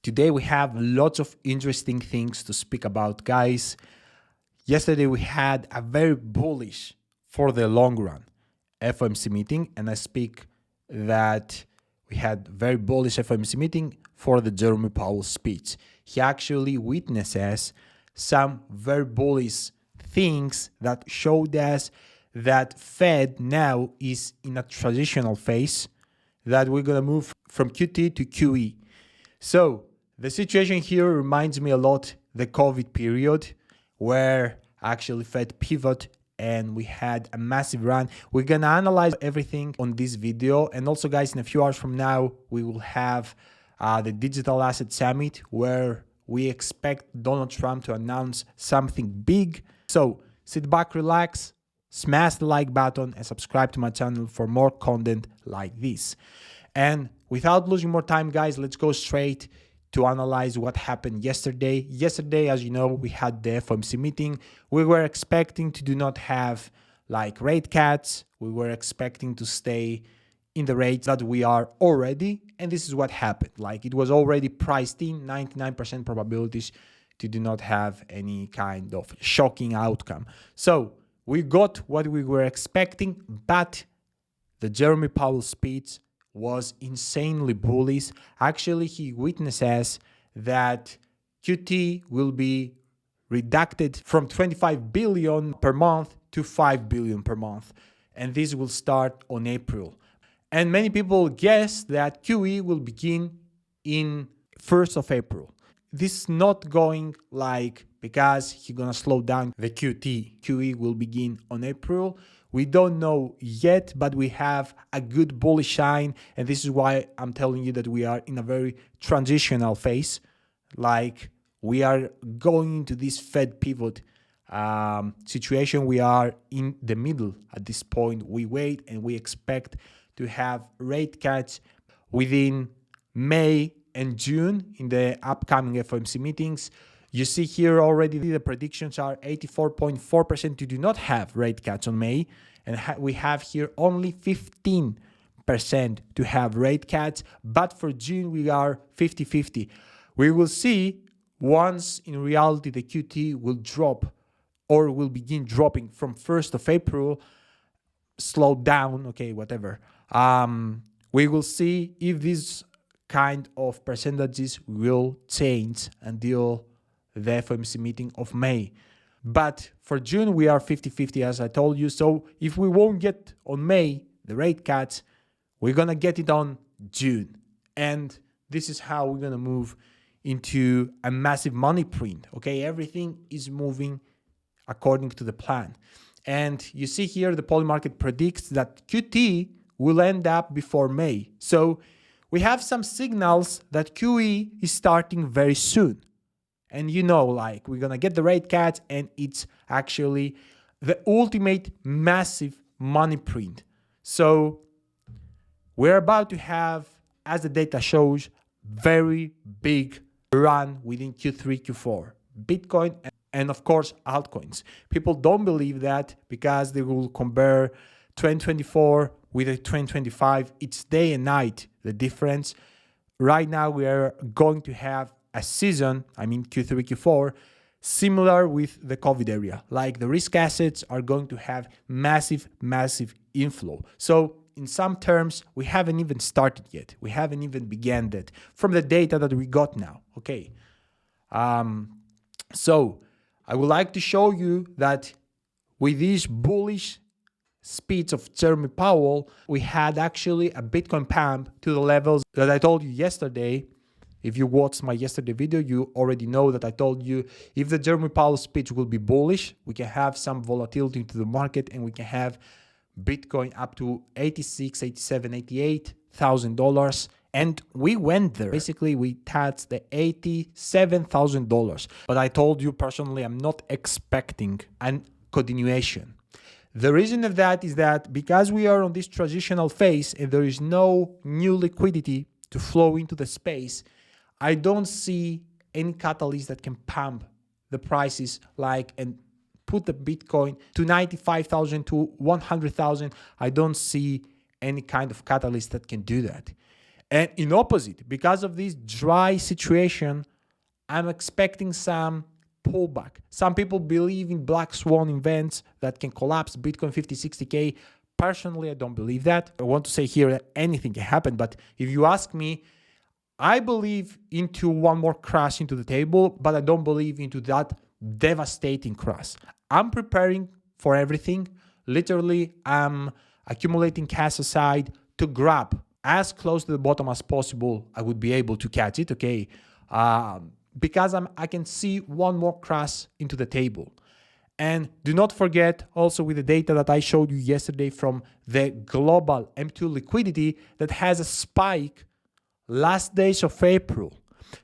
Today we have lots of interesting things to speak about, guys. Yesterday we had a very bullish for the long run FOMC meeting, and I speak that we had very bullish FOMC meeting for the Jeremy Powell speech. He actually witnesses some very bullish things that showed us that Fed now is in a transitional phase, that we're going to move from QT to QE. So the situation here reminds me a lot the COVID period, where actually Fed pivot and we had a massive run. We're going to analyze everything on this video. And also, guys, in a few hours from now, we will have the Digital Asset Summit, where we expect Donald Trump to announce something big. So sit back, relax, smash the like button, and subscribe to my channel for more content like this. And without losing more time, guys, let's go straight to analyze what happened yesterday. Yesterday, as you know, we had the FOMC meeting. We were expecting to do not have like rate cuts. We were expecting to stay in the rates that we are already. And this is what happened. Like, it was already priced in, 99% probabilities to do not have any kind of shocking outcome. So we got what we were expecting, but the Jeremy Powell speech was insanely bullish. Actually, he witnesses that QT will be reduced from 25 billion per month to 5 billion per month. And this will start on April. And many people guess that QE will begin in 1st of April. This is not going like because he's going to slow down the QT. QE will begin on April. We don't know yet, but we have a good bullish sign, and this is why I'm telling you that we are in a very transitional phase. Like, we are going into this Fed pivot situation. We are in the middle at this point. We wait and we expect to have rate cuts within May and June in the upcoming FOMC meetings. You see here already the predictions are 84.4% to do not have rate cuts on May, and we have here only 15% to have rate cuts, but for June we are 50-50. We will see once in reality the QT will drop or will begin dropping from 1st of April, slow down, okay, whatever. We will see if these kind of percentages will change until the FOMC meeting of May. But for June, we are 50-50, as I told you. So if we won't get on May the rate cuts, we're going to get it on June. And this is how we're going to move into a massive money print. Okay, everything is moving according to the plan. And you see here the poly market predicts that QT will end up before May. So we have some signals that QE is starting very soon. And you know, like, we're going to get the rate cuts, and it's actually the ultimate massive money print. So we're about to have, as the data shows, very big run within Q3, Q4. Bitcoin and of course altcoins. People don't believe that because they will compare 2024 with 2025. It's day and night, the difference. Right now we are going to have a season, I mean Q3, Q4, similar with the COVID area. Like, the risk assets are going to have massive inflow. So in some terms, we haven't even started yet. We haven't even began that from the data that we got now. Okay. So I would like to show you that with this bullish speech of Jeremy Powell, we had actually a Bitcoin pump to the levels that I told you yesterday. If you watched my yesterday video, you already know that I told you if the Jeremy Powell speech will be bullish, we can have some volatility into the market, and we can have Bitcoin up to $86,000, $87,000, $88,000. And we went there. Basically, we touched the $87,000. But I told you personally, I'm not expecting a continuation. The reason of that is that because we are on this transitional phase and there is no new liquidity to flow into the space, I don't see any catalyst that can pump the prices and put the Bitcoin to 95,000 to 100,000. I don't see any kind of catalyst that can do that. And in opposite, because of this dry situation, I'm expecting some pullback. Some people believe in black swan events that can collapse Bitcoin 50, 60K. Personally, I don't believe that. I want to say here that anything can happen, but if you ask me, I believe into one more crash into the table, but I don't believe into that devastating crash. I'm preparing for everything. Literally, I'm accumulating cash aside to grab as close to the bottom as possible. I would be able to catch it, okay? Because I can see one more crash into the table. And do not forget also with the data that I showed you yesterday from the global M2 liquidity that has a spike last days of April.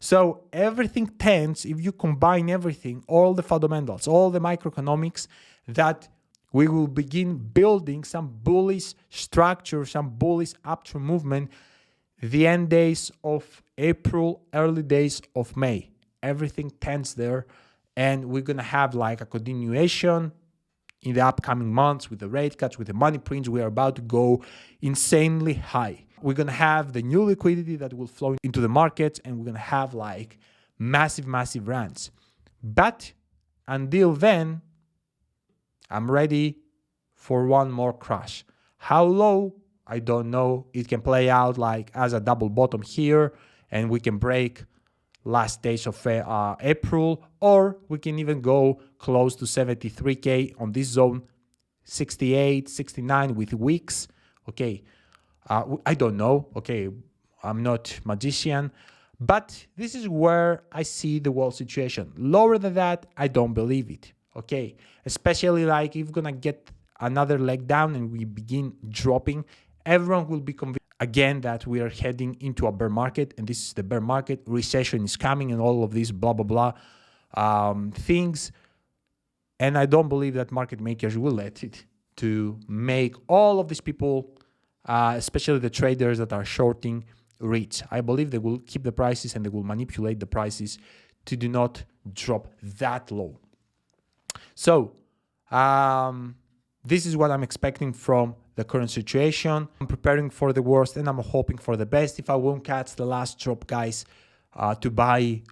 So everything tends, if you combine everything, all the fundamentals, all the microeconomics, that we will begin building some bullish structure, some bullish uptrend movement, the end days of April, early days of May. Everything tends there, and we're going to have like a continuation in the upcoming months with the rate cuts, with the money prints. We are about to go insanely high. We're going to have the new liquidity that will flow into the markets, and we're going to have like massive runs. But until then, I'm ready for one more crash. How low? I don't know. It can play out like as a double bottom here, and we can break last days of April, or we can even go close to 73K on this zone, 68, 69 with weeks. Okay, I don't know. Okay, I'm not magician, but this is where I see the world situation. Lower than that, I don't believe it. Okay, especially like if we're gonna get another leg down and we begin dropping, everyone will be convinced again that we are heading into a bear market, and this is the bear market. Recession is coming, and all of these blah blah blah things. And I don't believe that market makers will let it to make all of these people, especially the traders that are shorting, rich. I believe they will keep the prices and they will manipulate the prices to do not drop that low. So this is what I'm expecting from the current situation. I'm preparing for the worst and I'm hoping for the best. If I won't catch the last drop, guys, to buy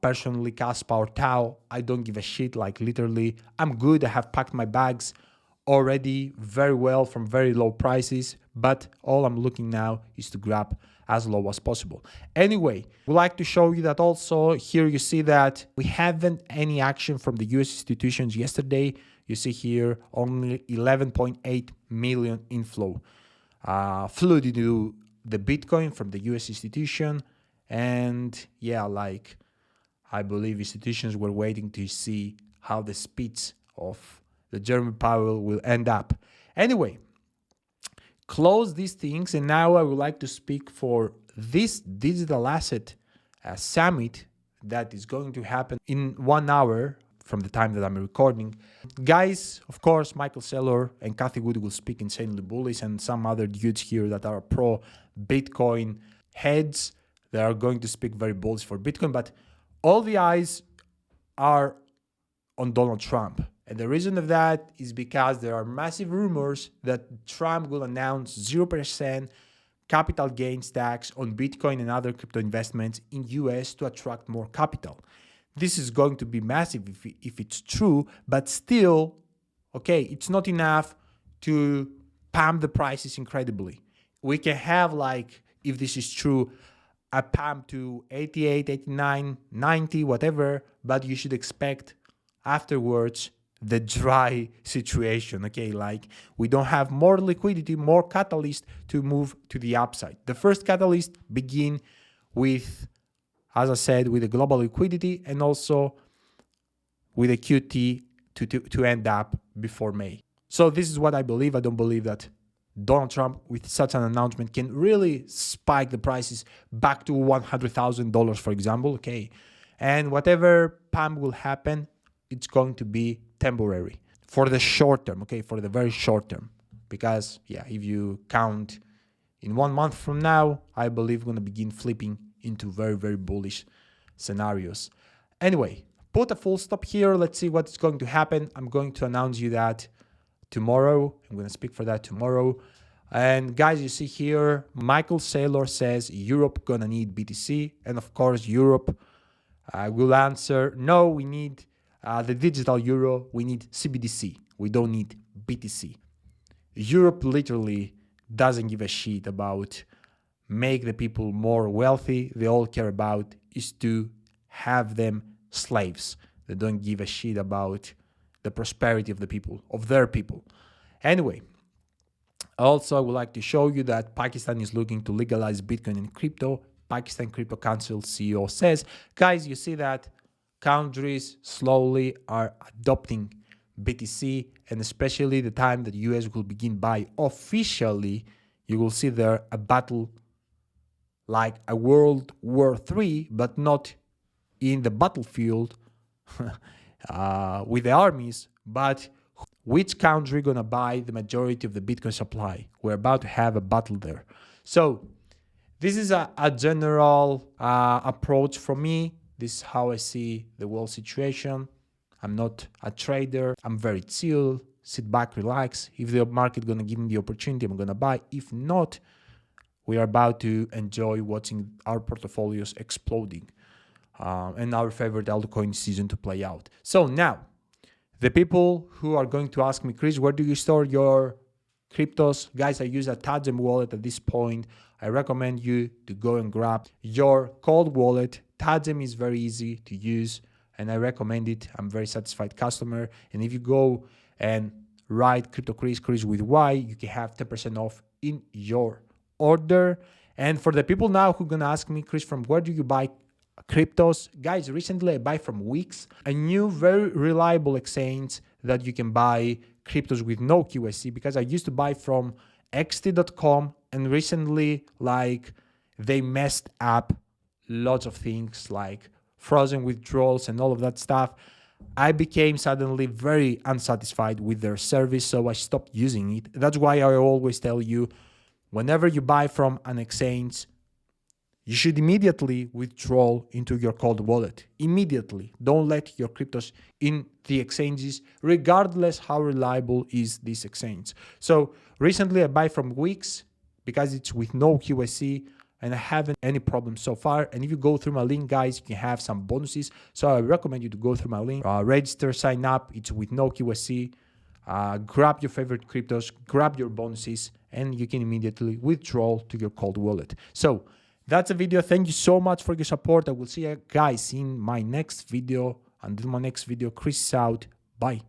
personally Kaspa or Tau, I don't give a shit. Like literally, I'm good. I have packed my bags already very well from very low prices, but all I'm looking now is to grab as low as possible. Anyway, we'd like to show you that also here you see that we haven't any action from the US institutions yesterday. You see here only 11.8 million inflow flew into the Bitcoin from the US institution. And yeah, like I believe institutions were waiting to see how the speech of the Jerome Powell will end up. Anyway, close these things, and now I would like to speak for this digital asset summit that is going to happen in 1 hour from the time that I'm recording. Guys, of course, Michael Saylor and Cathie Wood will speak insanely bullish, and some other dudes here that are pro Bitcoin heads, they are going to speak very bullish for Bitcoin, but all the eyes are on Donald Trump. And the reason of that is because there are massive rumors that Trump will announce 0% capital gains tax on Bitcoin and other crypto investments in US to attract more capital. This is going to be massive if it's true, but still, okay, it's not enough to pump the prices incredibly. We can have, like, if this is true, a pump to 88, 89, 90, whatever, but you should expect afterwards the dry situation, okay? Like, we don't have more liquidity, more catalyst to move to the upside. The first catalyst begin with, as I said, with the global liquidity and also with a QT to end up before May. So this is what I believe. I don't believe that Donald Trump, with such an announcement, can really spike the prices back to $100,000, for example, okay? And whatever pump will happen, it's going to be temporary for the short term, okay? For the very short term. Because, yeah, if you count in 1 month from now, I believe we're going to begin flipping into very, very bullish scenarios. Anyway, put a full stop here. Let's see what's going to happen. I'm going to announce you that tomorrow. I'm going to speak for that tomorrow. And guys, you see here, Michael Saylor says Europe gonna need BTC. And of course, Europe will answer, no, we need the digital euro. We need CBDC. We don't need BTC. Europe literally doesn't give a shit about make the people more wealthy. They all care about is to have them slaves. They don't give a shit about the prosperity of the people, of their people. Anyway, also I would like to show you that Pakistan is looking to legalize Bitcoin and crypto. Pakistan Crypto Council CEO says, guys, you see that countries slowly are adopting BTC, and especially the time that US will begin by officially, you will see there a battle like a World War III, but not in the battlefield with the armies, but which country gonna buy the majority of the Bitcoin supply? We're about to have a battle there. So this is a general approach from me. This is how I see the world situation. I'm not a trader. I'm very chill, sit back, relax. If the market gonna give me the opportunity, I'm gonna buy. If not, we are about to enjoy watching our portfolios exploding and our favorite altcoin season to play out. So now, the people who are going to ask me, Chris, where do you store your cryptos? Guys, I use a Tadem wallet at this point. I recommend you to go and grab your cold wallet. Tadem is very easy to use, and I recommend it. I'm a very satisfied customer. And if you go and write Crypto Chris with Y, you can have 10% off in your order. And for the people now who are gonna ask me, Chris, from where do you buy cryptos? Guys, recently I buy from Wix, a new very reliable exchange that you can buy cryptos with no KYC, because I used to buy from xt.com, and recently like they messed up lots of things like frozen withdrawals and all of that stuff. I became suddenly very unsatisfied with their service, so I stopped using it. That's why I always tell you, whenever you buy from an exchange, you should immediately withdraw into your cold wallet. Immediately. Don't let your cryptos in the exchanges, regardless how reliable is this exchange. So recently I buy from Wix because it's with no KYC, and I haven't any problems so far. And if you go through my link, guys, you can have some bonuses. So I recommend you to go through my link, register, sign up. It's with no KYC. Grab your favorite cryptos, grab your bonuses, and you can immediately withdraw to your cold wallet. So that's a video. Thank you so much for your support. I will see you guys in my next video. Until my next video, Chris is out. Bye.